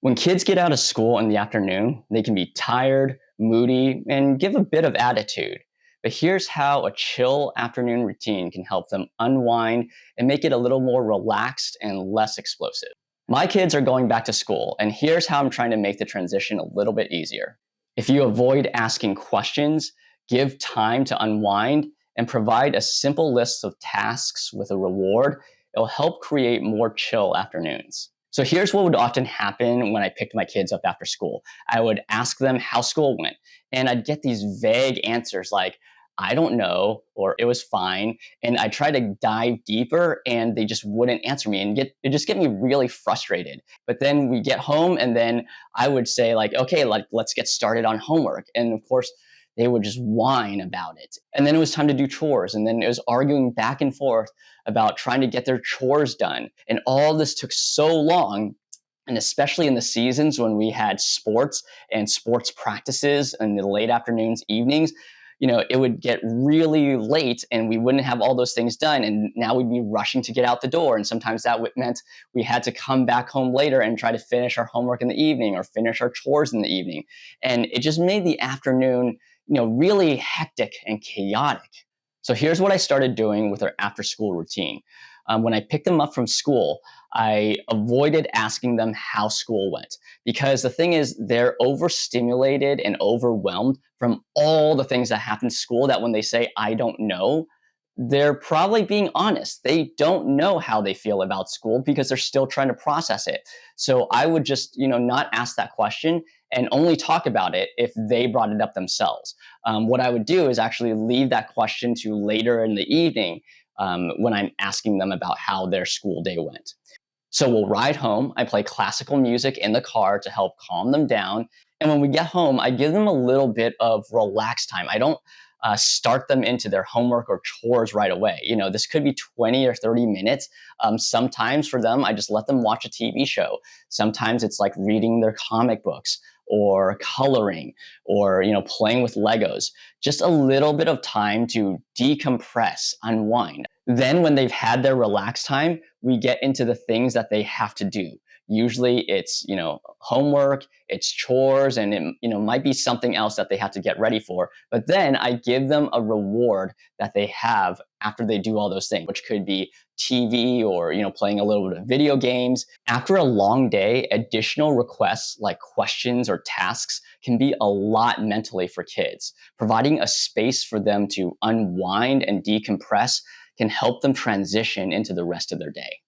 When kids get out of school in the afternoon, they can be tired, moody, and give a bit of attitude. But here's how a chill afternoon routine can help them unwind and make it a little more relaxed and less explosive. My kids are going back to school, and here's how I'm trying to make the transition a little bit easier. If you avoid asking questions, give time to unwind, and provide a simple list of tasks with a reward, it'll help create more chill afternoons. So here's what would often happen when I picked my kids up after school. I would ask them how school went, and I'd get these vague answers like, I don't know, or it was fine. And I tried to dive deeper and they just wouldn't answer me and it just get me really frustrated. But then we get home and then I would say like, okay, let's get started on homework. And of course, they would just whine about it. And then it was time to do chores. And then it was arguing back and forth about trying to get their chores done. And all this took so long. And especially in the seasons when we had sports and sports practices in the late afternoons, evenings, it would get really late and we wouldn't have all those things done. And now we'd be rushing to get out the door. And sometimes that meant we had to come back home later and try to finish our homework in the evening or finish our chores in the evening. And it just made the afternoon, really hectic and chaotic. So here's what I started doing with our after school routine. When I picked them up from school, I avoided asking them how school went because the thing is they're overstimulated and overwhelmed from all the things that happen in school that when they say, I don't know, they're probably being honest. They don't know how they feel about school because they're still trying to process it. So I would just, not ask that question and only talk about it if they brought it up themselves. What I would do is actually leave that question to later in the evening when I'm asking them about how their school day went. So we'll ride home. I play classical music in the car to help calm them down. And when we get home, I give them a little bit of relaxed time. I don't start them into their homework or chores right away. This could be 20 or 30 minutes. Sometimes for them, I just let them watch a TV show. Sometimes it's like reading their comic books or coloring or playing with Legos. Just a little bit of time to decompress, unwind. Then when they've had their relaxed time, we get into the things that they have to do. Usually it's, homework, it's chores, and it, might be something else that they have to get ready for. But then I give them a reward that they have after they do all those things, which could be TV or, playing a little bit of video games. After a long day, additional requests like questions or tasks can be a lot mentally for kids. Providing a space for them to unwind and decompress can help them transition into the rest of their day.